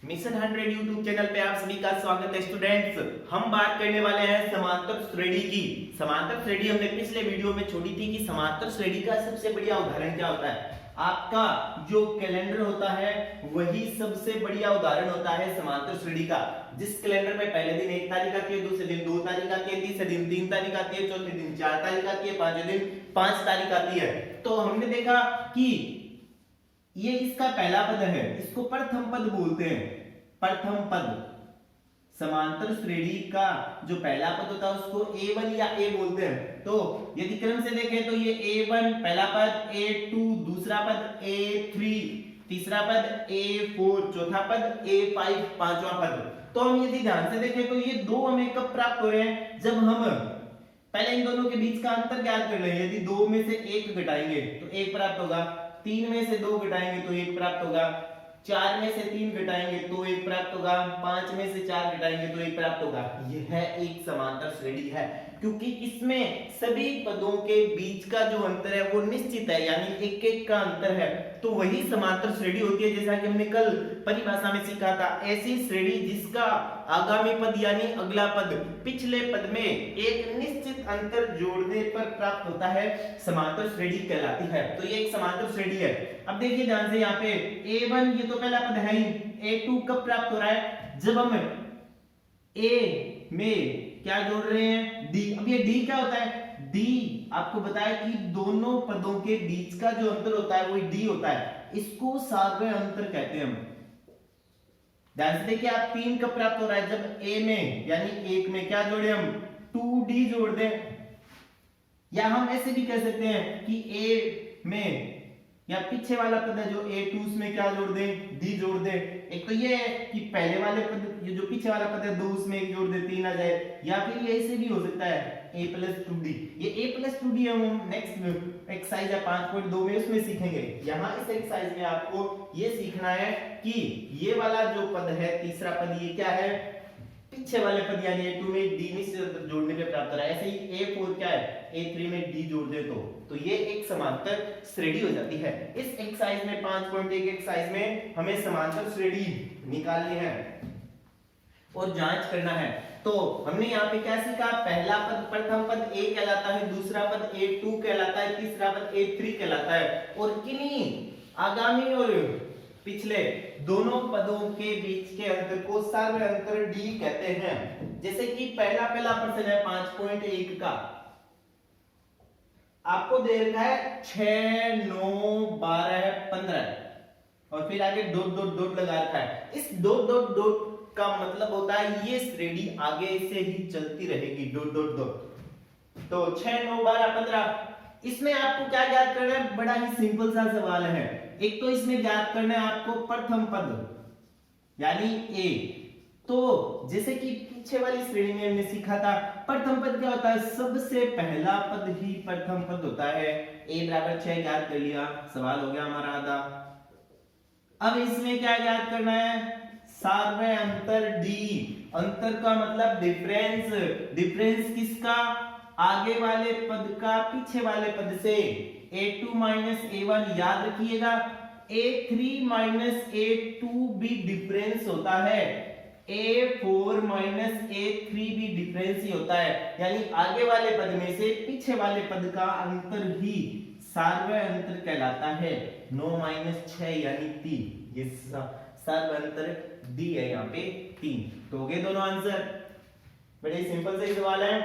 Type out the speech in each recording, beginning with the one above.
Mission 100 YouTube channel पे आप सभी का स्वागत है स्टूडेंट्स। हम बात करने वाले हैं समांतर श्रेणी की। समांतर श्रेणी हमने पिछले वीडियो में छोड़ी थी कि समांतर श्रेणी का सबसे बढ़िया उदाहरण क्या होता है। आपका जो कैलेंडर होता है वही सबसे बढ़िया उदाहरण होता है समांतर श्रेणी का। जिस कैलेंडर में पहले दिन 1 तारीख आती है, दूसरे दिन 2 तारीख आती है, तीसरे दिन 3 तारीख आती है, चौथे दिन 4 तारीख आती है, पांचवें दिन 5 तारीख आती है। तो हमने देखा कि ये इसका पहला पद है, इसको प्रथम पद बोलते हैं। प्रथम पद समांतर श्रेणी का जो पहला पद होता है उसको A1 या A बोलते हैं। तो यदि क्रम से देखें तो ये A1 पहला पद, A2 दूसरा पद, A3 तीसरा पद, A4 चौथा पद, A5 पांचवा पद। तो हम यदि ध्यान से देखें तो ये दो हमें कब प्राप्त हो रहे हैं, जब हम पहले इन दोनों के बीच का अंतर ज्ञात कर लें। यदि 2 में से 1 घटाएंगे तो 1 प्राप्त होगा, 3 में से 2 घटाएंगे तो 1 प्राप्त होगा, 4 में से 3 घटाएंगे तो 1 प्राप्त होगा, 5 में से 4 घटाएंगे तो 1 प्राप्त होगा। यह एक समांतर श्रेणी है क्योंकि इसमें सभी पदों के बीच का जो अंतर है वो निश्चित है, यानी एक एक का अंतर है। तो वही समांतर श्रेणी होती है। जैसा कि हमने कल परिभाषा में सीखा था, ऐसी श्रेणी जिसका आगामी पद यानी अगला पद पिछले पद में एक निश्चित अंतर जोड़ने पर प्राप्त होता है, समांतर श्रेणी कहलाती है। तो ये एक समांतर श्रेणी है। अब देखिए ध्यान से, यहाँ पे A1 ये तो पहला पद है ही, A2 कब प्राप्त हो रहा है, जब हम A में क्या जोड़ रहे हैं, D। अब ये D क्या होता है, D आपको बताया कि दोनों पदों के बीच का जो अंतर होता है वही D होता है, इसको सार्वय अंतर कहते हैं हम। ध्यान से देखिए, आप 3 कब प्राप्त हो रहा है, जब A में यानी 1 में क्या जोड़े हम, 2D जोड़ दें। या हम ऐसे भी कह सकते हैं कि A में या पीछे वाला पद है जो A2 उसमें क्या जोड़ दें, D जोड़ दें। एक तो ये है कि पहले वाले पद, ये जो पीछे वाला पद है 2 उसमें 1 जोड़ दें, 3 आ जाए। या फिर ये ऐसे भी हो सकता है A + 2D। ये A + 2D हम नेक्स्ट एक्सरसाइज है 5.2 में उसमें सीखेंगे। यहाँ इस एक्सरसाइज में आपको ये सीखना है कि ये वाला जो पद है तीसरा पद, ये क्या है, पीछे वाले पद यानी A2 में D निश्चित जोड़ने पे प्राप्त हो रहा है। ऐसे ही A4 क्या है, A3 में D जोड़ दे तो ये एक समांतर श्रेणी हो जाती है। इस एक्सरसाइज में 5.1 एक्सरसाइज में हमें समांतर श्रेणी निकालनी है और जांच करना है। तो हमने यहाँ पे क्या सीखा, पहला पद प्रथम पद A कहलाता है, दूसरा पद A2 कहलाता है, तीसरा पद A3 कहलाता है। और किन्हीं आगामी और पिछले दोनों पदों के बीच के अंतर को सार्वय अंतर D कहते हैं। जैसे कि पहला प्रश्न है 5.1 का, आपको दे रखा है 6 9 12 15 और फिर आगे डॉट डॉट डॉट लगा रखा है। इस डॉट डॉट डॉट का मतलब होता है ये श्रेणी आगे से ही चलती रहेगी, डॉट डॉट डॉट। तो 6 9 12 15, इसमें आपको क्या ज्ञात करना है, बड़ा ही सिंपल सा सवाल है। एक तो इसमें ज्ञात करना है आपको प्रथम पद यानी A। तो जैसे कि पीछे वाली श्रेणी में हमने सीखा था, प्रथम पद क्या होता है, सबसे पहला पद ही प्रथम पद होता है। A = 6 ज्ञात कर लिया, सवाल हो गया हमारा आधा। अब इसमें क्या ज्ञात करना है, सार्वय अंतर D। अंतर का मतलब डिफरेंस। डिफरेंस किसका, आगे वाले पद का पीछे वाले पद से। A2 - A1 याद रखिएगा, A3 - A2 भी डिफरेंस होता है, A4 - A3 भी डिफरेंस ही होता है। यानी आगे वाले पद में से पीछे वाले पद का अंतर ही सार्वय अंतर कहलाता है। 9 - 6 यानी 3, ये सार्वय अंतर D है यहाँ पे 3। तो हो गए दोनों आंसर। बड़े सिंपल से सवाल है।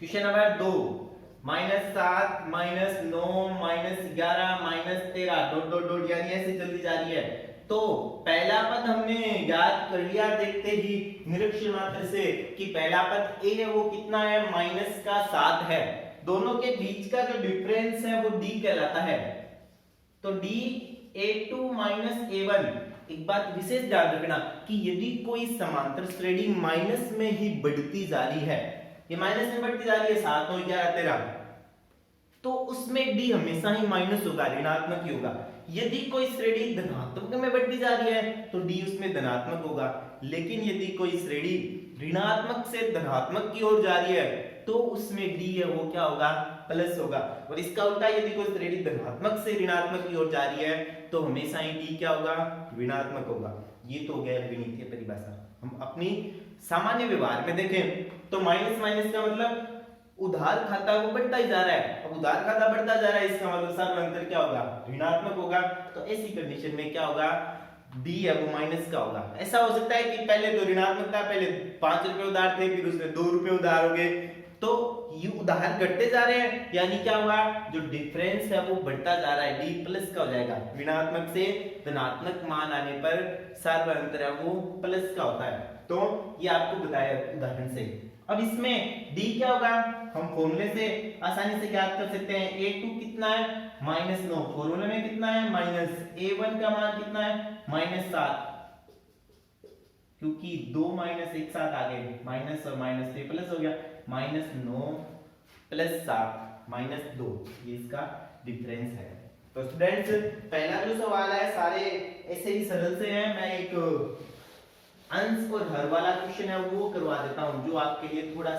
Question number 2, -7 -9 -11 -13 dot dot dot यानी ऐसे चलती जा रही है। तो पहला पद हमने ज्ञात कर लिया देखते ही निरीक्षण मात्र से कि पहला पद A है वो कितना है, -7 है। दोनों के बीच का जो डिफरेंस है वो D कहलाता है। तो D A2 - A1। एक बात विशेष ध्यान रखना कि यदि कोई समांतर श्रेणी माइनस में ही बढ़ती जा रही है, ये माइनस में बढ़ती जा रही है 7 9 11 13, तो उसमें D हमेशा ही माइनस होगा, ऋणात्मक ही होगा। यदि कोई श्रेणी धनात्मक में बढ़ती जा रही है तो D उसमें धनात्मक होगा। लेकिन यदि कोई श्रेणी ऋणात्मक से धनात्मक की ओर जा रही है तो उसमें D है वो क्या होगा, प्लस होगा। और इसका उल्टा यदि कोई श्रेणी धनात्मक से ऋणात्मक की ओर जा रही है तो हमेशा ही डी क्या होगा, ऋणात्मक होगा। ये तो हो गया गणितीय परिभाषा। हम अपनी सामान्य व्यवहार में देखें तो माइनस माइनस का मतलब उधार खाता वो बढ़ता ही जा रहा है। अब उधार खाता बढ़ता जा रहा है इसका मतलब सर्वांतर क्या होगा, ऋणात्मक होगा। तो ऐसी कंडीशन में क्या होगा, डी है वो माइनस का होगा। ऐसा हो सकता है कि पहले तो ऋणात्मक था, पहले 5 रुपए उधार थे, फिर उसमें 2 रुपए उधार हो गए, तो ये उधार घटते जा रहे हैं, यानी क्या होगा, जो डिफरेंस है वो बढ़ता जा रहा है, डी प्लस का हो जाएगा। ऋणात्मक से धनात्मक मान आने पर सर्वांतर है वो प्लस का होता है। तो ये आपको बताया उदाहरण से। अब इसमें डी क्या होगा, हम फॉर्मूले से आसानी से ज्ञात कर सकते हैं। a2 कितना है, -9, फॉर्मूले में कितना है, माइनस। a1 का मान कितना है, -7, क्योंकि 2 माइनस एक साथ आ गए, माइनस और माइनस से प्लस हो गया, -9 + 7 -2, ये इसका डिफरेंस है। तो स्टूडेंट्स पहला जो सवाल है सारे ऐसे ही सरल से हैं। मैं एक अंश और हर वाला क्वेश्चन है वो करवा देता हूं जो आपके लिए थोड़ा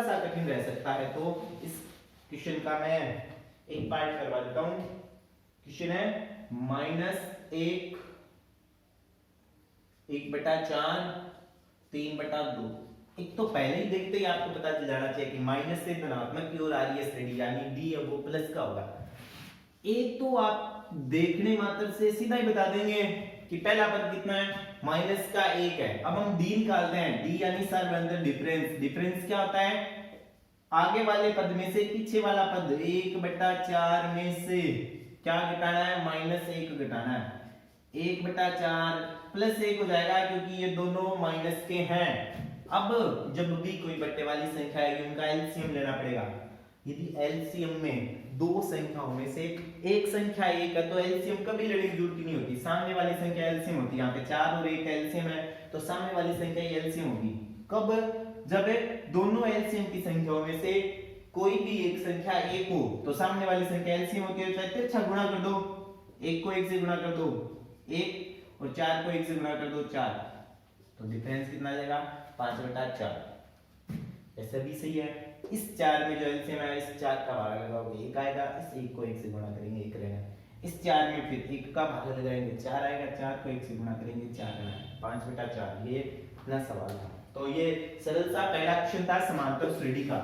सा कठिन रह सकता है। तो इस क्वेश्चन का मैं एक पार्ट करवा देता हूं। क्वेश्चन है -1 1/4 3/2। एक तो पहले ही देखते ही आपको पता चल जाना चाहिए कि माइनस से धनात्मक की ओर आ रही है श्रेणी, यानी डी है वो प्लस का होगा। एक तो आप देखने मात्र से सीधा ही बता देंगे कि पहला पद कितना है, -1 है। अब हम डी निकालते हैं, डी यानी सर्वांतर डिफरेंस। डिफरेंस क्या होता है, आगे वाले पद में से पीछे वाला पद 1/4 में से क्या घटाना है, -1 घटाना है। 1/4 + 1 हो जाएगा क्योंकि ये दोनों माइनस के हैं। अब जब भी कोई बट्टे वाली संख्या है उनका एलसीएम लेना पड़ेगा। यदि एलसीएम में दो संख्याओं में से एक संख्या 1 है तो एलसीएम कभी लेने की जरूरत नहीं होती, सामने वाली संख्या एलसीएम होती है। यहाँ पे 4 और 1 का एलसीएम है तो सामने वाली संख्या एलसीएम होगी। कब, जब दोनों एलसीएम की संख्याओं में से कोई भी एक संख्या 1 हो तो सामने वाली संख्या एलसीएम होती है। चाहे अच्छा गुणा कर दो, 1 को 1 से गुणा कर दो 1 और 4 को 1 से गुणा कर दो 4, तो डिफरेंस कितना आ जाएगा, 5/4। ऐसा भी सही है। इस 4 में जो एलसीएम है इस 4 का भाग लगाओगे 1 आएगा, इस 1 को 1 से गुणा करेंगे 1 रहेगा। इस 4 में फिर 1 का भाग लगाएंगे 4 आएगा, 4 को 1 से गुणा करेंगे 4 आएगा, 5/4। ये इतना सवाल था। तो ये सरल सा पहला क्वेश्चन था समांतर श्रेणी का।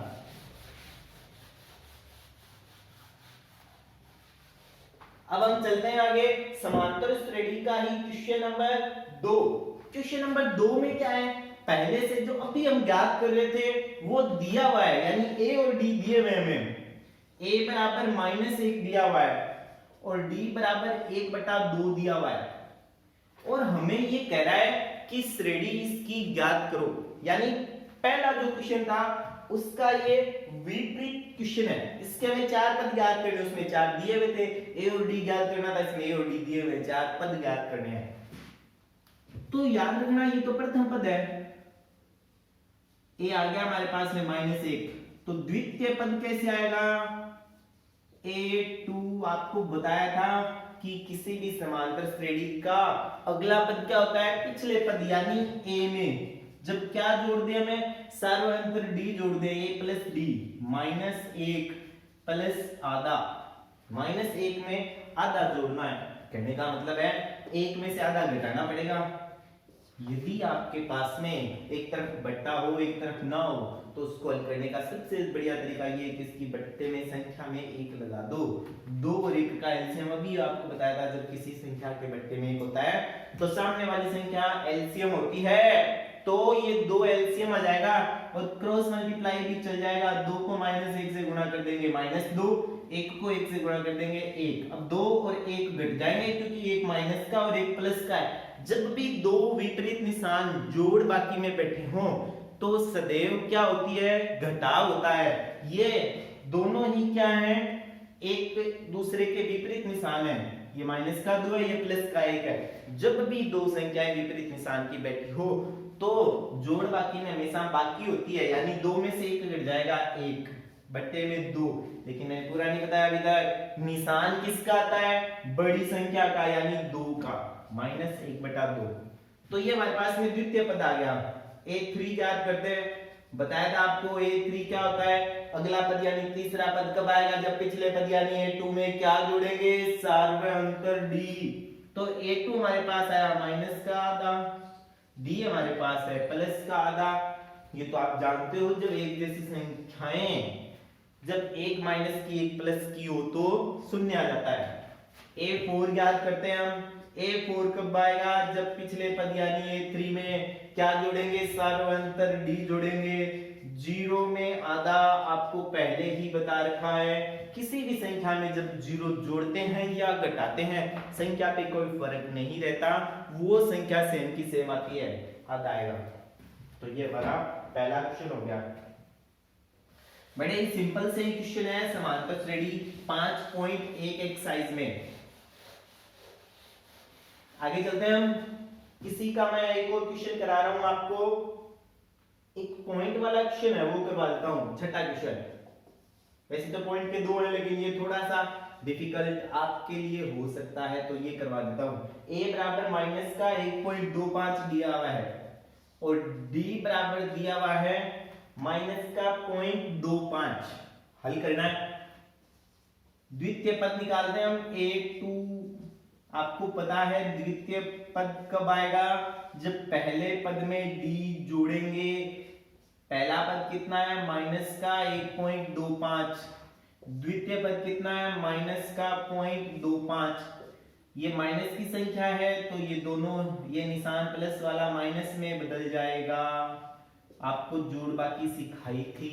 अब हम चलते हैं आगे समांतर श्रेणी का ही क्वेश्चन नंबर 2। क्वेश्चन नंबर 2 में क्या है, पहले से जो अभी हम ज्ञात कर रहे थे वो दिया हुआ है, यानी ए और डी दिए हुए हमें। a बराबर -1 दिया हुआ है और d बराबर 1/2 दिया हुआ है, और हमें ये कह रहा है कि श्रेणी इसकी ज्ञात करो। यानी पहला जो क्वेश्चन था उसका ये विपरीत क्वेश्चन है। इसके हमें 4 पद ज्ञात करने, उसमें 4 दिए हुए थे, a और d ज्ञात करना था, इसमें a और d दिए हुए 4 पद ज्ञात करने हैं। तो याद रखना ये तो प्रथम पद है, a आ गया हमारे पास में -1, तो द्वितीय पद कैसे आएगा, a2। आपको बताया था कि किसी भी समांतर श्रेणी का अगला पद क्या होता है, पिछले पद यानी a में जब क्या जोड़ दे हमें, सर्वांतर d जोड़ दे, a + d, -1 + आधा, -1 में आधा जोड़ना है। कहने का मतलब है 1 में से आधा घटाना पड़ेगा। यदि आपके पास में एक तरफ बट्टा हो एक तरफ ना हो तो उसको हल करने का सबसे बढ़िया तरीका ये है कि इसकी बट्टे में संख्या में 1 लगा दो। 2 और 1 का एलसीएम अभी आपको बताया था, जब किसी संख्या के बट्टे में 1 होता है तो सामने वाली संख्या एलसीएम होती है, तो ये 2 एलसीएम आ जाएगा और क्रॉस मल्टीप्लाई भी चल जाएगा। 2 को -1 से गुणा कर देंगे -2, 1 को 1 से गुणा कर देंगे 1। अब 2 और 1 घट जाएंगे क्योंकि एक माइनस का और एक प्लस का है। जब भी दो विपरीत निशान जोड़ बाकी में बैठे हों तो सदैव क्या होती है, घटाव होता है। ये दोनों ही क्या है, एक दूसरे के विपरीत निशान है। ये माइनस का 2 है, ये प्लस का 1 है। जब भी दो संख्याएं विपरीत निशान की बैठी हो तो जोड़ बाकी में हमेशा बाकी होती है, यानी 2 में से 1 घट जाएगा 1 बट्टे में 2। लेकिन मैंने पूरा नहीं बताया अभी तक, निशान किसका आता है, बड़ी संख्या का, यानी 2 का, -1/2। तो ये हमारे पास में द्वितीय पद आ गया। a3 ज्ञात करते हैं, बताया था आपको a3 क्या होता है, अगला पद यानी तीसरा पद कब आएगा, जब पिछले पद यानी a2 में क्या जोड़ेंगे, सार्वंतर d। तो a2 हमारे पास आया माइनस का आधा, d हमारे पास है प्लस का आधा। ये तो आप जानते हो जब एक जैसी संख्याएं जब एक माइनस की एक प्लस की हो तो शून्य आ जाता है। a4 याद करते हैं हम, a4 कब आएगा, जब पिछले पद यानी a3 में क्या जोड़ेंगे, सार्वंतर d जोड़ेंगे। जीरो में आधा आपको पहले ही बता रखा है, किसी भी संख्या में जब जीरो जोड़ते हैं या घटाते हैं संख्या पे कोई फर्क नहीं रहता, वो संख्या सेम की सेम आती है, आधा आएगा। तो ये हमारा पहला क्वेश्चन हो गया। बड़े ही सिंपल से क्वेश्चन है समांतर श्रेणी 5.1 एक्सरसाइज में। आगे चलते हैं हम, इसी का मैं एक और क्वेश्चन करा रहा हूं आपको, एक पॉइंट वाला क्वेश्चन है वो करवा देता हूं, छठा क्वेश्चन। वैसे तो पॉइंट के दो है लेकिन ये थोड़ा सा डिफिकल्ट आपके लिए हो सकता है तो ये करवा देता हूं। a बराबर माइनस का 1.25 दिया हुआ है और d बराबर दिया हुआ है माइनस का 0.25। हल करना है, द्वितीय पद निकालते हैं हम a2। आपको पता है द्वितीय पद कब आएगा, जब पहले पद में d जोड़ेंगे। पहला पद कितना है, माइनस का 1.25, द्वितीय पद कितना है, माइनस का 0.25। ये माइनस की संख्या है तो ये दोनों, ये निशान प्लस वाला माइनस में बदल जाएगा। आपको जोड़ बाकी सिखाई थी,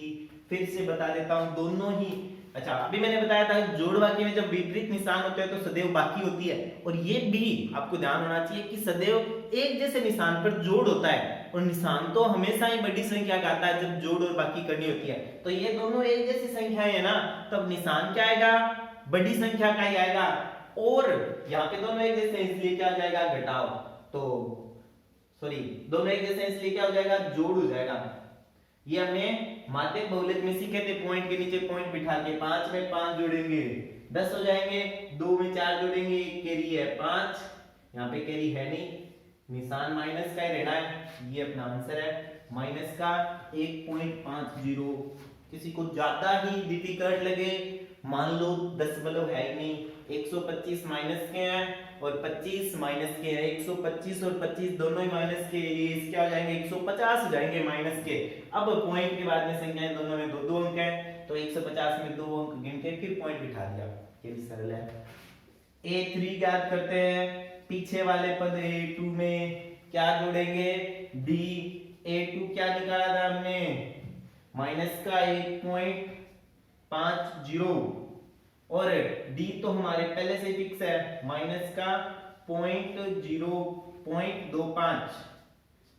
फिर से बता देता हूं दोनों ही। अच्छा, अभी मैंने बताया था जोड़ बाकी में जब विपरीत निशान होते हैं तो सदैव बाकी होती है, और ये भी आपको ध्यान होना चाहिए कि सदैव एक जैसे निशान पर जोड़ होता है, और निशान तो हमेशा ही बड़ी संख्या का आता है जब जोड़ और बाकी करनी होती है। तो ये दोनों एक जैसी संख्याएं है ना, तब निशान क्या आएगा, बड़ी संख्या का ही आएगा। और यहाँ पे दोनों एक जैसे इसलिए क्या हो जाएगा, घटाओ, तो सॉरी दोनों एक जैसे इसलिए क्या हो जाएगा, जोड़ हो जाएगा। ये हमने माध्यक बहुलक में सीखे थे, पॉइंट के नीचे पॉइंट बिठा के 5 में 5 जोड़ेंगे 10 हो जाएंगे, 2 में 4 जोड़ेंगे, कैरी है 5, यहाँ पे कैरी है नहीं, निशान माइनस का ही रहना है। ये अपना आंसर है माइनस का 1.50। किसी को ज्यादा ही डिफिकल्ट लगे, मान लो दशमलव है ही नहीं, 125 माइनस के हैं और 25 माइनस के हैं, 125 और 25 दोनों ही माइनस के, ये क्या हो जाएंगे, 150 हो जाएंगे माइनस के। अब पॉइंट के बाद में संख्याएं दोनों में 2 अंक हैं, तो 150 में 2 अंक गिन के फिर पॉइंट बिठा दिया, ये भी सरल है। a3 याद करते हैं, पीछे वाले पद a2 में क्या जोड़ेंगे, d। a2 क्या निकाला था हमने, माइनस का 1.50, और d तो हमारे पहले से फिक्स है माइनस का 0.25।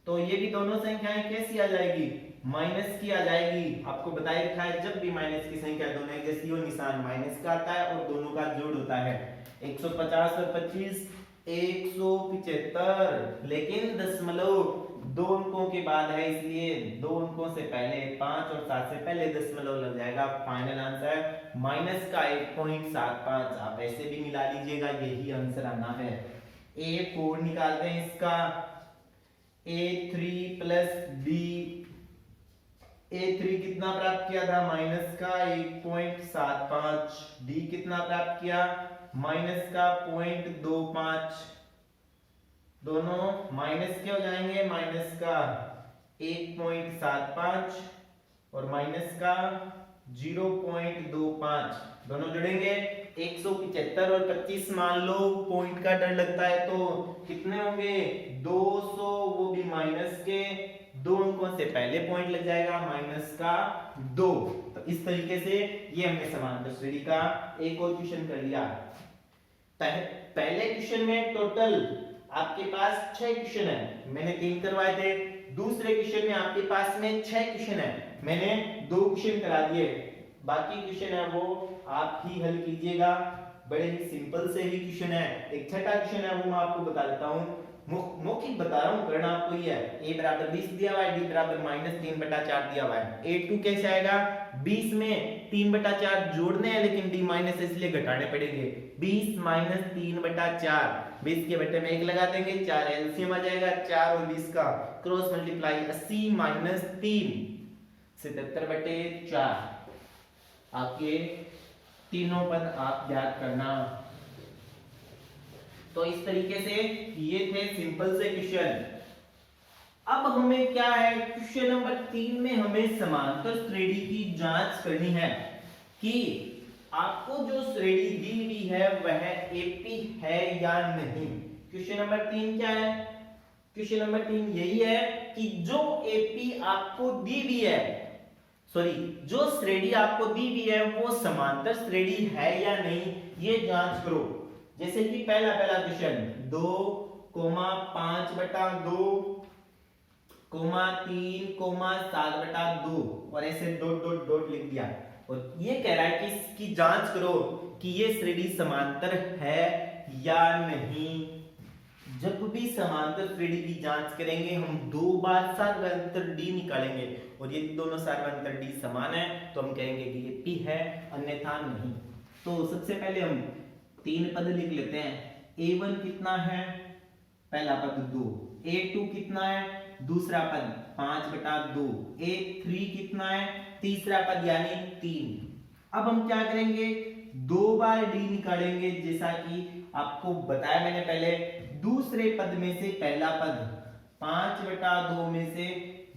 तो ये भी दोनों संख्याएं कैसी आ जाएगी, माइनस की आ जाएगी। आपको बताया रखा है जब भी माइनस की संख्या दोनों एक जैसी हो, निशान माइनस का आता है और दोनों का जोड़ होता है। 150 और 25 175, लेकिन दशमलव 2 अंकों के बाद है, इसलिए 2 अंकों से पहले 5 और 7 से पहले दशमलव लग जाएगा। फाइनल आंसर माइनस का 1.75। आप ऐसे भी मिला लीजिएगा, यही आंसर आना है। a4 निकालते हैं इसका, a3 प्लस d। a3 कितना प्राप्त किया था, माइनस का 1.75। d कितना प्राप्त किया, माइनस का 0.25। दोनों माइनस के हो जाएंगे, माइनस का 1.75 और माइनस का 0.25, दोनों जुड़ेंगे। 175 और 25 मान लो, पॉइंट का डर लगता है तो कितने होंगे, 200, वो भी माइनस के, 2 अंकों से पहले पॉइंट लग जाएगा, माइनस का 2। तो इस तरीके से ये हमने समांतर श्रेणी का एक और क्वेश्चन कर लिया। पहले क्वेश्चन में टोटल आपके पास 6 क्वेश्चन है, मैंने 3 करवाए थे। दूसरे क्वेश्चन में आपके पास में 6 क्वेश्चन है, मैंने 2 क्वेश्चन करा दिए, बाकी क्वेश्चन है वो आप ही हल कीजिएगा। बड़े ही सिंपल से ही क्वेश्चन है। एक छठा क्वेश्चन है वो मैं आपको बता देता हूँ, मौखिक बता रहा हूँ, करना आपको ये है। a बराबर 20 दिया हुआ है, d बराबर -3/4 दिया हुआ है। a2 कैसे आएगा, 20 में 3/4 जोड़ने हैं लेकिन d माइनस इसलिए घटाने पड़ेंगे। 20 - 3/4, 20 के बटे में 1 लगा देंगे, 4 एलसीएम आ जाएगा, 4 और 20 का क्रॉस मल्टीप्लाई 80 - 3, 77/4 आपके तीनों पद आप याद करना। तो इस तरीके से ये थे सिंपल से क्वेश्चन। अब हमें क्या है, क्वेश्चन नंबर 3 में हमें समांतर श्रेणी की जांच करनी है कि आपको जो श्रेणी दी हुई है वह एपी है या नहीं। क्वेश्चन नंबर 3 क्या है, क्वेश्चन नंबर 3 यही है कि जो एपी आपको दी हुई है, सॉरी जो श्रेणी आपको दी हुई है वो समांतर श्रेणी है या नहीं, ये जांच करो। जैसे कि पहला क्वेश्चन 2, 5/2, 3, 7/2 और ऐसे डॉट डॉट डॉट लिख दिया। और ये कह रहा है कि इसकी जांच करो कि ये श्रेणी समांतर है या नहीं। जब भी समांतर श्रेणी की जांच करेंगे हम दो बार सार्वंतर डी निकालेंगे और ये दोनों सार्वंतर डी समान है तो हम कहेंगे कि ये पी है, अन्यथा नहीं। तो सबसे पहले हम 3 पद लिख लेते हैं। a1 कितना है, पहला पद 2, a2 कितना है, दूसरा पद 5/2, a3 कितना है, तीसरा पद यानी 3। अब हम क्या करेंगे, 2 बार डी निकालेंगे। जैसा कि आपको बताया मैंने पहले, दूसरे पद में से पहला पद 5/2 में से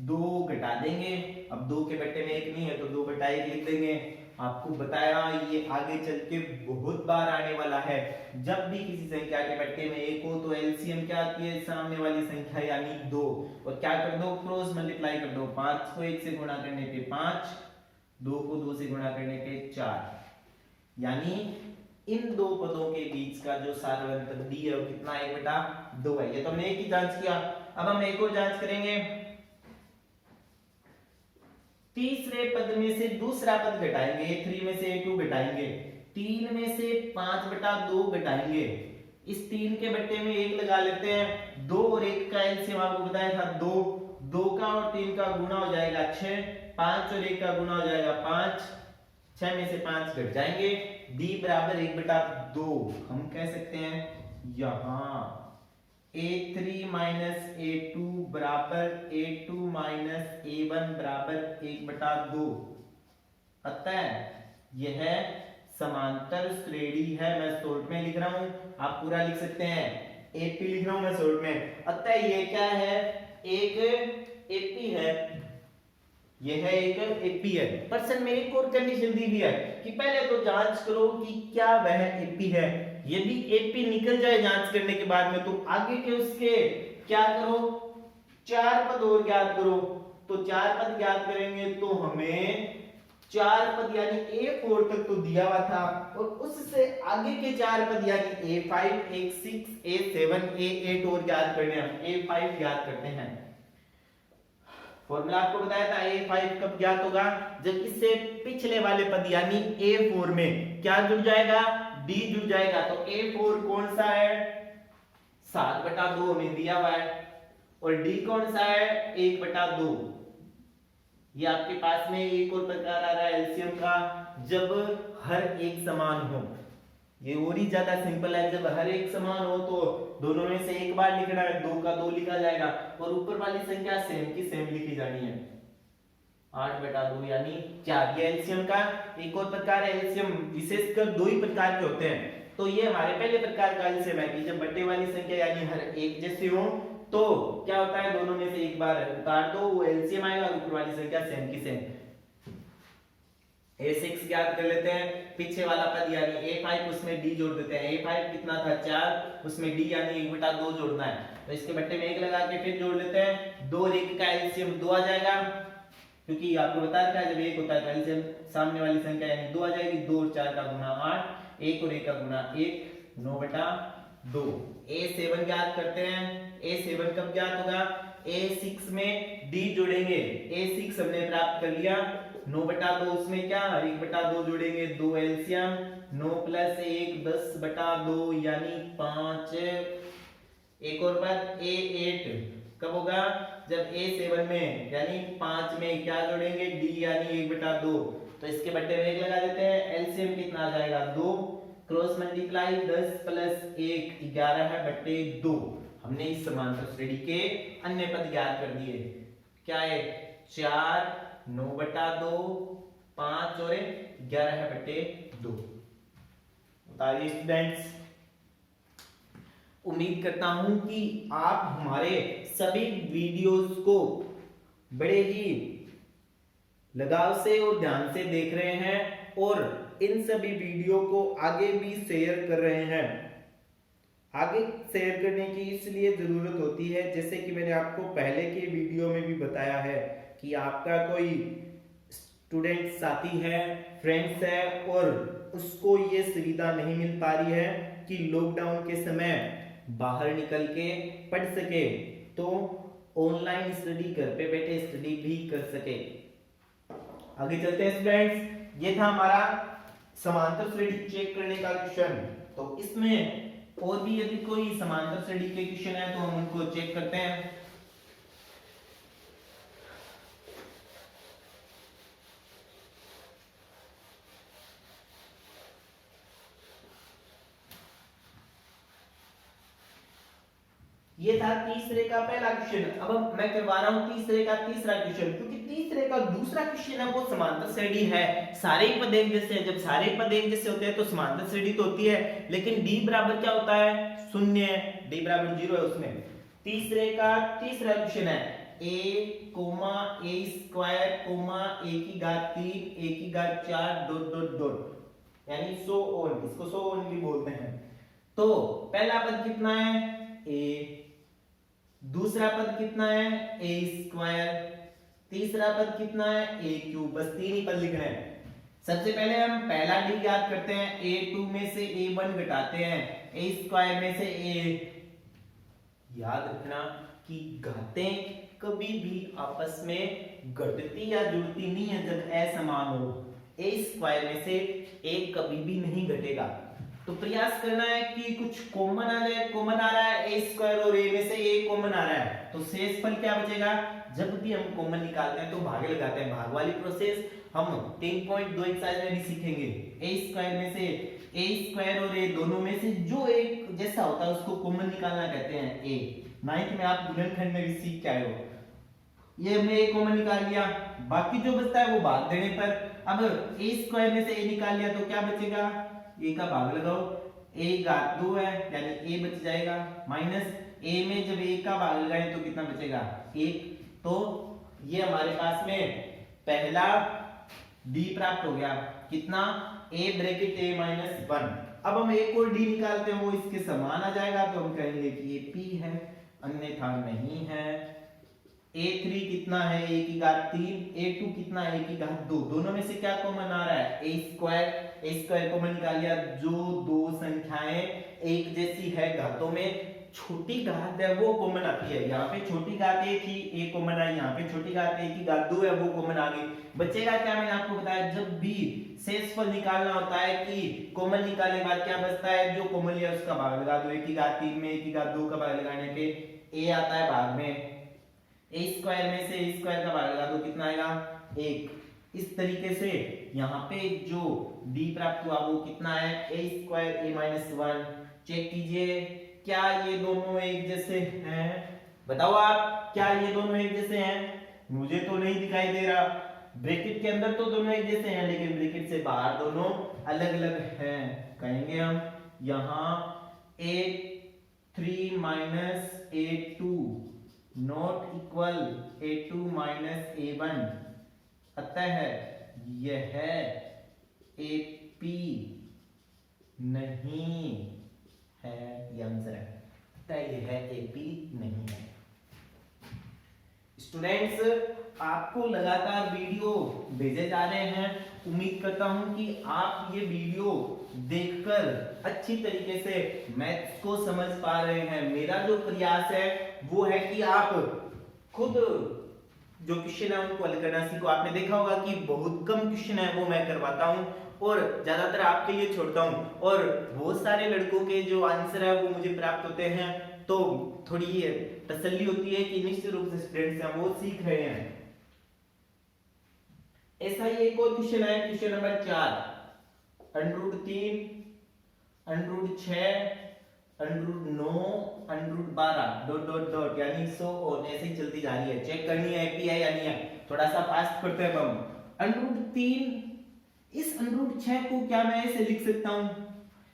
2 घटा देंगे। अब 2 के बट्टे में 1 नहीं है तो 2/1 लिख देंगे। आपको बताया ये आगे चल के बहुत बार आने वाला है। जब भी किसी संख्या के बट्टे में 1 हो तो एलसीएम क्या आती है, सामने वाली संख्या यानी 2, और क्या कर दो, क्रॉस मल्टीप्लाई कर दो। 5 को 1 से गुणा करने पे 5, 2 को 2 से गुणा करने पे 4, यानी इन दो पदों के बीच का जो सार्वंतर डी है वो कितना, 1/2 है। ये तो हमने एक ही जांच किया। अब हम एक और जांच करेंगे। तीसरे पद में से दूसरा पद घटाएंगे, 3 में से 2 घटाएंगे, 3 में से 5/2 घटाएंगे। इस 3 के बट्टे में 1 लगा लेते हैं। 2 और 1 का एलसीएम आपको बताया था 2, 2 का और 3 का गुणा हो जाएगा 6, 5 और 1 का गुणा हो जाएगा 5, 6 में से 5 घट जाएंगे, d बराबर 1/2। हम कह सकते हैं यहां a3 माइनस a2 बराबर a2 माइनस a1 बराबर 1/2। अतः यह समांतर श्रेणी है। मैं शॉर्ट में लिख रहा हूं, आप पूरा लिख सकते हैं, AP लिख रहा हूं मैं शॉर्ट में। अतः ये क्या है, एक AP है, यह एक AP है। पर्सन में एक और कंडीशन दी हुई है कि पहले तो जांच करो कि क्या वह AP है। यदि AP निकल जाए जांच करने के बाद में तो आगे के उसके क्या करो, 4 पद और ज्ञात करो। तो 4 पद ज्ञात करेंगे तो हमें 4 पद यानी A4 तक तो दिया हुआ था और उससे आगे के 4 पद यानी A5, A6, A7, A8 और ज्ञात करने हैं। हम A5 ज्ञात करते हैं। फॉर्मूला आपको बताया था A5 कब ज्ञात होगा, जब इससे पिछले वाले पद यानी A4 में क्या जुड़ जाएगा, D जुड़ जाएगा। तो A4 कौन सा है, 7/2 हमें दिया हुआ है, और D कौन सा है, 1/2। ये आपके पास में एक और प्रकार आ रहा है एलसीएम का, जब हर एक समान हो। ये और ही ज्यादा सिंपल है, जब हर एक समान हो तो दोनों में से एक बार लिखना है, 2 का 2 लिखा जाएगा और ऊपर वाली संख्या सेम की सेम लिखी जानी है, 8/2 यानी 4। ये एलसीएम का एक और प्रकार है। एलसीएम विशेषकर 2 ही प्रकार के होते हैं। तो ये हमारे पहले प्रकार का एलसीएम है कि जब बट्टे वाली संख्या यानी हर एक जैसी हो तो क्या होता है, दोनों में से एक बार उतार दो, वो एलसीएम आएगा, ऊपर वाली संख्या सेम की सेम। A6 ज्ञात कर लेते हैं, पीछे वाला पद यानी A5, उसमें D जोड़ देते हैं। A5 कितना था, 4, उसमें D यानी 1/2 जोड़ना है। तो इसके बट्टे में 1 लगा के फिर जोड़ लेते हैं। 2 और 1 का एलसीएम 2 आ जाएगा, क्योंकि आपको बता रखा है जब 1 होता है तो एलसीएम सामने वाली संख्या यानी 2 आ जाएगी। 2 और 4 का गुणा 8, 1 और 1 का गुणा 1, 9/2। A7 ज्ञात करते हैं। A7 कब ज्ञात होगा, A6 में D जोड़ेंगे। A6 हमने प्राप्त कर लिया, 9/2 उसमें क्या 1/2 जोड़ेंगे, 2 एलसीएम, 9 + 1 10/2 यानी 5। एक और बात, A8 कब होगा, जब A7 में यानी 5 में क्या जोड़ेंगे, D यानी 1/2। तो इसके बट्टे में 1 लगा देते हैं। एलसीएम कितना आ जाएगा, 2, क्रॉस मल्टीप्लाई 10 + 1 11/2। हमने इस समांतर श्रेणी के अन्य पद ज्ञात कर दिए। क्या है, 4, 9/2, 5 और 11/2। बताइए स्टूडेंट्स, उम्मीद करता हूं कि आप हमारे सभी वीडियोस को बड़े ही लगाव से और ध्यान से देख रहे हैं और इन सभी वीडियो को आगे भी शेयर कर रहे हैं। आगे शेयर करने की इसलिए जरूरत होती है, जैसे कि मैंने आपको पहले के वीडियो में भी बताया है कि आपका कोई स्टूडेंट साथी है, फ्रेंड्स है और उसको ये सुविधा नहीं मिल पा रही है कि लॉकडाउन के समय बाहर निकल के पढ़ सके, तो ऑनलाइन स्टडी घर पे बैठे स्टडी भी कर सके। आगे चलते हैं स्टूडेंट्स, ये था हमारा समांतर श्रेणी चेक करने का क्वेश्चन। तो इसमें और भी यदि कोई समांतर श्रेणी के क्वेश्चन है तो हम उनको चेक करते हैं। ये था तीसरे का पहला क्वेश्चन। अब मैं करवा रहा हूं तीसरे का तीसरा क्वेश्चन, क्योंकि तीसरे का दूसरा क्वेश्चन है वो समांतर श्रेणी है। सारे ही पद एक जैसे हैं, जब सारे ही पद एक जैसे होते हैं तो समांतर श्रेणी तो होती है, लेकिन d बराबर क्या होता है, 0, d बराबर 0 है उसमें। तीसरे का तीसरा क्वेश्चन है a, a स्क्वायर, a की घात 3, a की घात 4 डॉट डॉट डॉट, यानी सो ऑन, इसको सो ऑन भी बोलते हैं। तो पहला पद कितना है a, दूसरा पद कितना है a स्क्वायर, तीसरा पद कितना है a क्यूब। बस तीन ही पद लिखने हैं। सबसे पहले हम पहला d याद करते हैं, a2 में से a1 घटाते हैं, a स्क्वायर में से a। याद रखना कि घातें कभी भी आपस में घटती या जुड़ती नहीं है जब असमान हो। a स्क्वायर में से a कभी भी नहीं घटेगा। तो प्रयास करना है कि कुछ कॉमन आ जाए। कॉमन आ रहा है a स्क्वायर और a में से a कॉमन आ रहा है, तो शेष फल क्या बचेगा। जब भी हम कॉमन निकालते हैं तो भागे लगाते हैं। भाग वाली प्रोसेस हम 3.2 एक्सरसाइज में भी सीखेंगे। a स्क्वायर में से a स्क्वायर और a दोनों में से जो एक जैसा होता है उसको कॉमन निकालना कहते हैं a। 9th में आप गुणनखंड में भी सीख के आए हो। ये हमने a कॉमन निकाल लिया, बाकी जो बचता है वो भाग देने पर। अब a स्क्वायर में से a निकाल लिया तो क्या बचेगा, a का भाग लगाओ, a घात 2 है यानी a बच जाएगा, माइनस a में जब a का भाग लगाएं तो कितना बचेगा 1। तो ये हमारे पास में पहला d प्राप्त हो गया, कितना a ब्रैकेट a माइनस 1। अब हम एक और d निकालते हैं, वो इसके समान आ जाएगा तो हम कहेंगे कि ये p है, अन्यथा नहीं है। a3 कितना है a की घात 3, a2 कितना है a की घात 2। दोनों में से क्या कॉमन आ रहा है a स्क्वायर कॉमन निकाल लिया। जो दो संख्याएं एक जैसी है घातों में, छोटी घात है वो कॉमन आती है। यहाँ पे छोटी घात a थी, a कॉमन आई, यहाँ पे छोटी घात a की घात 2 है वो कॉमन आ गई। बचेगा क्या, मैंने आपको बताया जब भी शेषफल निकालना होता है कि कॉमन निकालने के बाद क्या बचता है, जो कॉमन लिया उसका भाग लगा दो। a की घात 3 में a की घात 2 का भाग लगाने पे a आता है भाग में, a स्क्वायर में से a स्क्वायर का भाग लगा दो, कितना आएगा 1। इस तरीके से यहाँ पे जो d प्राप्त हुआ वो कितना है a square a minus 1। Check कीजिए क्या ये दोनों एक जैसे हैं, बताओ आप क्या ये दोनों एक जैसे हैं। मुझे तो नहीं दिखाई दे रहा। ब्रैकेट के अंदर तो दोनों एक जैसे हैं, लेकिन ब्रैकेट से बाहर दोनों अलग अलग हैं। कहेंगे हम यहाँ a3 minus a2 not equal a2 minus a1, अतः यह AP नहीं है, ये आंसर है। अतः यह AP नहीं है। स्टूडेंट्स, आपको लगातार वीडियो भेजे जा रहे हैं। उम्मीद करता हूं कि आप ये वीडियो देखकर अच्छी तरीके से मैथ्स को समझ पा रहे हैं। मेरा जो प्रयास है वो है कि आप खुद जो क्वेश्चन है उनको हल करना सीखो। आपने देखा होगा कि बहुत कम क्वेश्चन है वो मैं करवाता हूं और ज्यादातर आपके लिए छोड़ता हूं, और बहुत सारे लड़कों के जो आंसर है वो मुझे प्राप्त होते हैं, तो थोड़ी तसल्ली होती है कि निश्चित रूप से स्टूडेंट्स हैं वो सीख रहे हैं। ऐसा ही एक और क्वेश्चन है, question number 4, √3, √6, √9, √10 √12 dot dot dot यानी सो ऑन ऐसे ही चलती जा रही है। चेक करनी है एपी है या नहीं है, थोड़ा सा फास्ट करते हैं हम। √3 इस √6 को क्या मैं ऐसे लिख सकता हूं,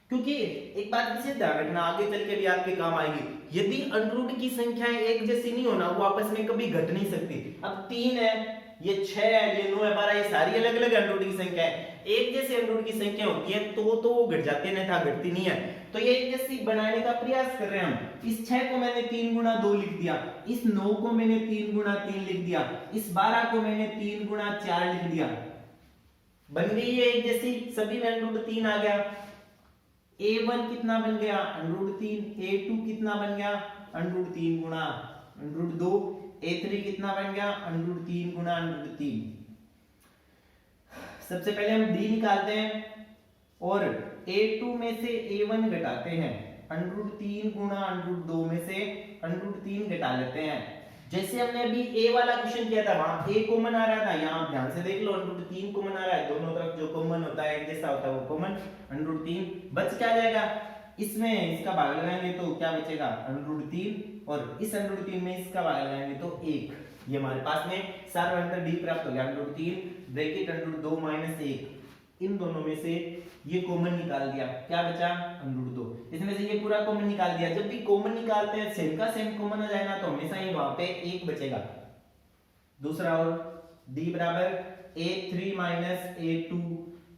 क्योंकि एक बात विशेष ध्यान रखना आगे चल के भी आपके काम आएगी। यदि √, की संख्याएं एक जैसी नहीं होना, वो आपस में कभी घट नहीं सकती। अब 3 है, ये 6 है, ये 9 है, 12, ये सारी अलग अलग √, की संख्या है। एक जैसे √, की संख्या होती है तो वो घट जाती है, नहीं था घटती नहीं है। तो ये एक जैसी बनाने का प्रयास कर रहे हैं हम। इस 6 को मैंने 3 गुना 2 लिख दिया, इस 9 को मैंने 3 गुना 3 लिख दिया, इस 12 को मैंने 3 गुना 4 लिख दिया। बन गई है एक जैसी, सभी में √3 आ गया। A1 कितना बन गया √3, A2 कितना बन गया √3 गुना √2, A3 कितना बन गया √3 गुना √3। सबसे पहले हम D निकालते हैं और A2 में से A1 घटाते हैं, √3 गुना √2 में से √3 घटा लेते हैं। जैसे हमने अभी A वाला क्वेश्चन किया था, वहां A कॉमन आ रहा था, यहाँ ध्यान से देख लो √3 कॉमन आ रहा है, दोनों तरफ जो कॉमन होता है एक जैसा होता है वो कॉमन, √3 बच क्या जाएगा, इसमें इसका भाग लगाएंगे तो क्या बचेगा √3 और इस √3 में इसका भाग लगाएंगे तो 1। ये हमारे पास में सारा अंतर D प्राप्त हो गया, √3 ब्रैकेट √2 माइनस 1, इन दोनों में से ये कॉमन निकाल दिया, क्या बचा √2, इसमें से ये पूरा कॉमन निकाल दिया। जब भी कॉमन निकालते हैं सेम का सेम कॉमन आ जाएगा तो हमेशा ही वहां पे 1 बचेगा। दूसरा और D बराबर A3 माइनस A2,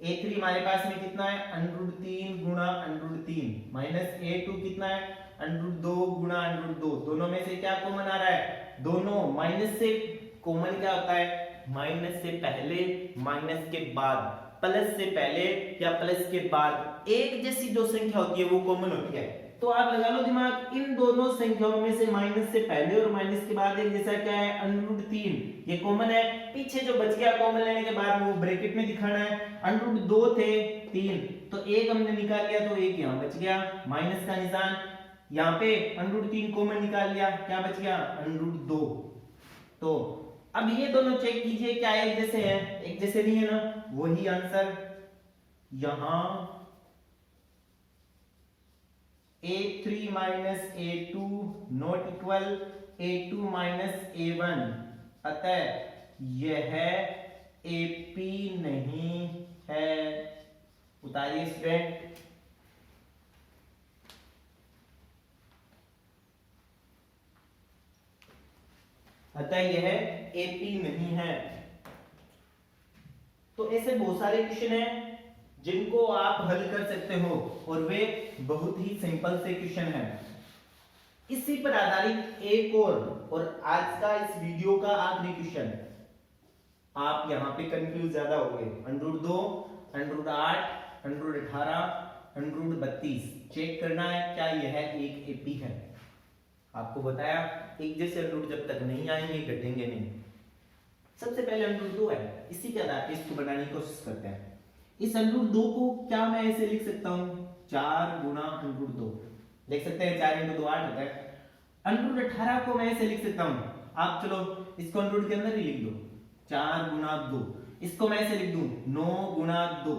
A3 हमारे पास में कितना है √3 गुणा √3 माइनस A2 कितना है √2 गुणा √2, दोनों में से क्या कॉमन आ रहा है, दोनों माइनस से कॉमन क्या होता है, माइनस से पहले माइनस के बाद, प्लस से पहले या प्लस के बाद एक जैसी जो संख्या होती है वो कॉमन होती है। तो आप लगा लो दिमाग, इन दोनों संख्याओं में से माइनस से पहले और माइनस के बाद एक जैसा क्या है √3, ये कॉमन है। पीछे जो बच गया कॉमन लेने के बाद में वो ब्रैकेट में दिखाना है, √2 थे 3 तो 1 हमने निकाल लिया तो 1 यहाँ बच गया, माइनस का निशान, यहाँ पे √3 कॉमन निकाल लिया, क्या बच गया √2। तो अब ये दोनों चेक कीजिए क्या एक जैसे हैं, एक जैसे नहीं है ना, वही आंसर यहां A3 minus A2 not equal A2 minus A1, अतः यह AP नहीं है। उतारिए स्टूडेंट। अतः यह AP नहीं है। तो ऐसे बहुत सारे क्वेश्चन हैं जिनको आप हल कर सकते हो और वे बहुत ही सिंपल से क्वेश्चन हैं। इसी पर आधारित एक और आज का इस वीडियो का आखिरी क्वेश्चन, आप यहां पे कंफ्यूज ज्यादा हो गए, √2, √8, √18, √32 चेक करना है क्या यह एक AP है। आपको बताया एक जैसे √, जब तक नहीं आएंगे घटेंगे नहीं। सबसे पहले √2 है, इसी के आधार पर इसको बनाने की कोशिश करते हैं। इस √2 को क्या मैं ऐसे लिख सकता हूं 4 गुना √2, लिख सकते हैं 4 × 2 8 होता है। √18 को मैं ऐसे लिख सकता हूं, आप चलो इसको √2 के अंदर ही लिख दो, 4 गुना 2, इसको मैं ऐसे लिख दूं 9 गुना 2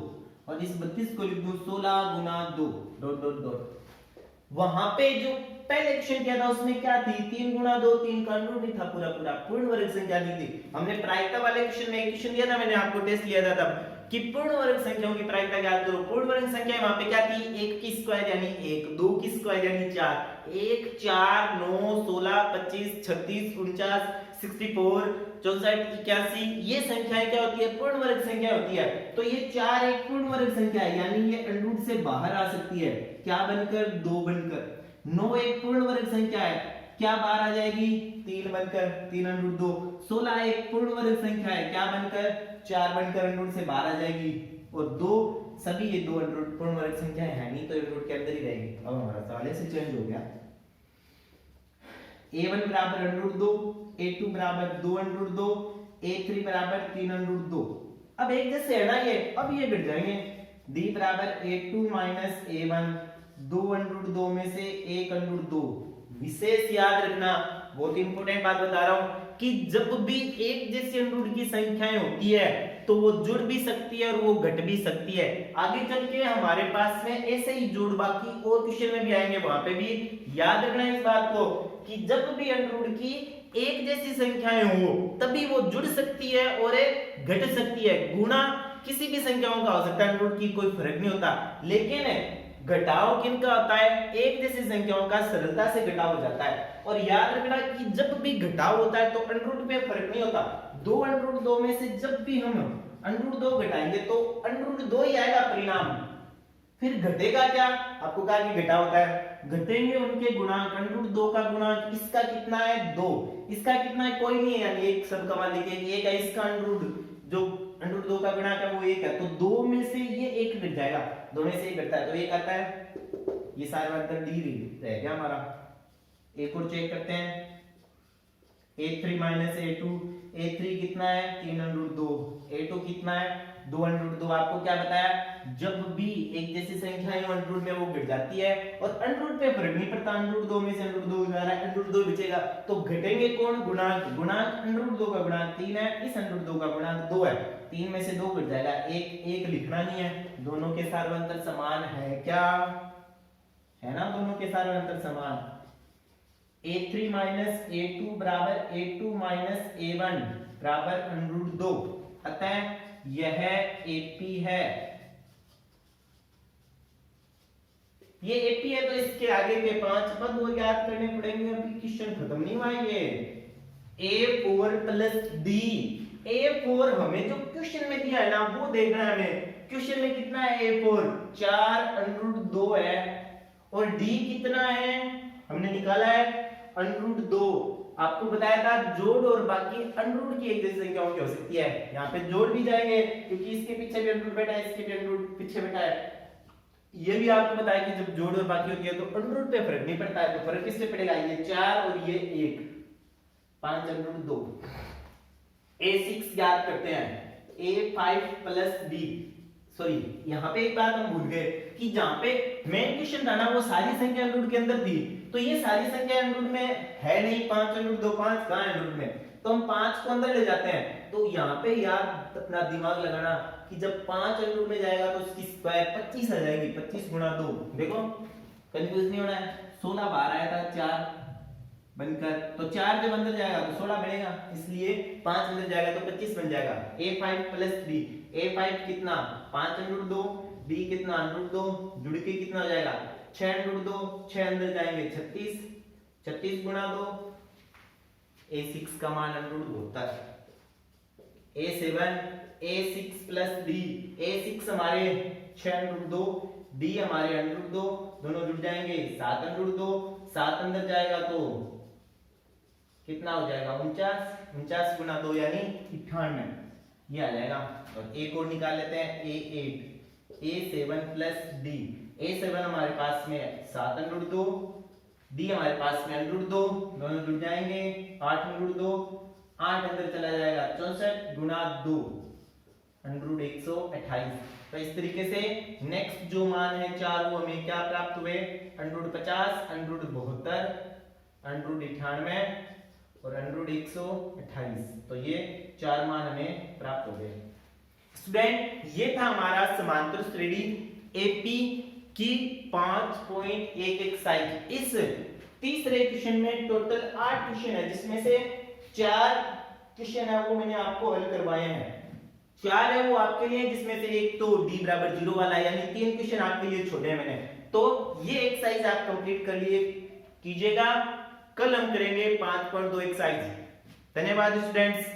और इस 32 को लिख दूं 16 गुना 2 डॉट डॉट डॉट। वहां पे जो पहले क्वेश्चन किया था उसमें क्या थी 3 गुना 2, 3 का √2 नहीं था, पूरा पूरा पूर्ण वर्ग संख्या दी थी। हमने प्रायिकता वाले क्वेश्चन में एक क्वेश्चन दिया था, मैंने आपको टेस्ट लिया था तब कि पूर्ण वर्ग संख्याओं की प्रायिकता ज्ञात करो। पूर्ण वर्ग संख्या वहां पे क्या थी 1 की स्क्वायर यानी 1, 2 की स्क्वायर यानी 4, 1 4 9 16 25 36 49 64 64 81, ये संख्याएं क्या होती है पूर्ण वर्ग संख्या होती है। तो ये 4 एक पूर्ण वर्ग संख्या है यानी ये √ से बाहर आ सकती है, क्या बनकर 2 बनकर। 9 एक पूर्ण वर्ग संख्या है, क्या बाहर आ जाएगी 3 बनकर 3 √ 2। 16 एक पूर्ण वर्ग संख्या है, क्या बनकर 4 बनकर √ से बाहर आ जाएगी। और 2 सभी ये 2 पूर्ण वर्ग संख्या है नहीं तो √ के अंदर ही रहेगी। अब हमारा सवाल ऐसे चेंज हो गया, a1 बराबर √2, a2 बराबर 2 √2, a3 बराबर 3 √2। अब एक जैसे है ना ये, अब ये घट जाएंगे। d बराबर a2 माइनस a1, 2 √2 में से 1 √2। विशेष याद रखना, बहुत इंपॉर्टेंट बात बता रहा हूं कि जब भी एक जैसे √ की संख्याएं होती है तो वो जुड़ भी सकती है और वो घट भी सकती है। आगे चल के हमारे पास में ऐसे ही जुड़ बाकी और क्वेश्चन में भी आएंगे, वहां पे भी याद रखना इस बात को कि जब भी अंडर की एक जैसी संख्याएं हो तभी वो जुड़ सकती है और एक घट सकती है। गुणा किसी भी संख्याओं का हो सकता है, अंडर की कोई फर्क नहीं होता, लेकिन घटाव किनका होता है, एक जैसी संख्याओं का सरलता से घटाव हो जाता है। और याद रखना कि जब भी घटाव होता है तो अंडर पे फर्क नहीं होता, दो अंडर दो में से जब भी हम अंडर दो घटाएंगे तो अंडर दो ही आएगा परिणाम। फिर घटेगा क्या, आपको कहा कि घटा होता है, घटेंगे उनके गुणांक। अंडर दो का गुणांक इसका कितना है 2, इसका कितना है कोई नहीं है, यानी एक सब का मान लिखिए एक है, इसका अंडर जो अंडर दो का गुणांक है वो एक है, तो दो में से ये एक घट जाएगा, दो में से एक घटता है तो एक आता है, ये सारा अंतर डी रह गया हमारा। एक और चेक करते हैं, a3 माइनस a2, a3 कितना है 3 अंडर 2, a2 कितना है 2 अंडर 2। आपको क्या बताया, जब भी एक जैसी संख्याएं अंडर में वो घट जाती है और अंडर पे फर्क नहीं पड़ता, अंडर 2 में से अंडर 2 जा रहा है, अंडर 2 बचेगा, तो घटेंगे कौन, गुणांक। गुणांक अंडर 2 का गुणांक 3 है, इस अंडर 2 का गुणांक 2 है, 3 में से 2 घट जाएगा, एक लिखना नहीं है। दोनों के सार्वंतर समान है क्या, है ना, दोनों के सार्वंतर समान। a3 माइनस a2 बराबर a2 माइनस a1 बराबर अंडर 2, अतः यह AP है। ये AP है तो इसके आगे के 5 पद वो याद करने पड़ेंगे, अभी क्वेश्चन खत्म नहीं हुए। A4 प्लस D, A4 हमें जो क्वेश्चन में दिया है ना वो देखना है हमें। क्वेश्चन में कितना है A4 4 अंडर 2 है और D कितना है हमने निकाला है अंडर 2। आपको बताया था जोड़ और बाकी अंडर की एक जैसी संख्याओं की हो सकती है, यहाँ पे जोड़ भी जाएंगे क्योंकि इसके पीछे भी अंडर बैठा है, इसके भी अंडर पीछे बैठा है। ये भी आपको बताया कि जब जोड़ और बाकी होती है तो अंडर पे फर्क नहीं पड़ता है, तो फर्क किससे पड़ेगा, ये 4 और ये 1, 5 अंडर 2। A6 याद करते हैं, A5 प्लस D, सॉरी यहाँ पे एक बात हम भूल गए कि जहाँ पे मेन क्वेश्चन था ना वो सारी संख्या अंडर के अंदर थी, तो ये सारी संख्या अंडर में है नहीं, 5 अंडर 2 5 कहां अंडर में, तो हम 5 को अंदर ले जाते हैं। तो यहाँ पे याद अपना दिमाग लगाना कि जब 5 अंडर में जाएगा तो उसकी स्क्वायर 25 आ जाएगी, 25 गुना 2, देखो कंफ्यूज नहीं होना है। 16 बाहर आया था 4 बनकर, तो 4 जब अंदर जाएगा तो 16 बनेगा, इसलिए 5 अंदर जाएगा तो 25 बन जाएगा। A5 प्लस D, A5 कितना 5 अंडर 2, D कितना अंडर 2, जुड़ के कितना हो जाएगा 6 अंडर 2, 6 अंदर जाएंगे 36, 36 गुना 2, A6 का मान अंडर होता है A7, A6 plus D, A6 हमारे 6 अंडर 2, D हमारे अंडर 2, दोनों जुड़ जाएंगे 7 अंडर 2, 7 अंदर जाएगा तो कितना हो जाएगा 49, 49 गुना 2 यानी 98, ये आ जाएगा। और एक और निकाल लेते हैं A8, A7 plus D, A7 हमारे पास में 7 अंडर 2, D हमारे पास में अंडर 2, दोनों जुड़ जाएंगे 8 अंडर 2, 8 अंदर चला जाएगा 64 गुना 2 अंडर 128। तो इस तरीके से नेक्स्ट जो मान है 4 वो हमें क्या प्राप्त हुए, अंडर 50, अंडर 72, अंडर 98 और अंडर 128। तो ये 4 मान हमें प्राप्त हो गए। स्टूडेंट ये था हमारा समांतर श्रेणी एपी की 5.1 एक्सरसाइज। इस तीसरे क्वेश्चन में टोटल 8 क्वेश्चन है, जिसमें से 4 क्वेश्चन है वो मैंने आपको हल करवाए हैं, 4 है वो आपके लिए, जिसमें से एक तो d बराबर 0 वाला है, यानी 3 क्वेश्चन आपके लिए छोड़े हैं मैंने। तो ये एक्सरसाइज आप कंप्लीट कर लिए कीजिएगा, कल हम करेंगे 5.2 एक्सरसाइज। धन्यवाद स्टूडेंट्स।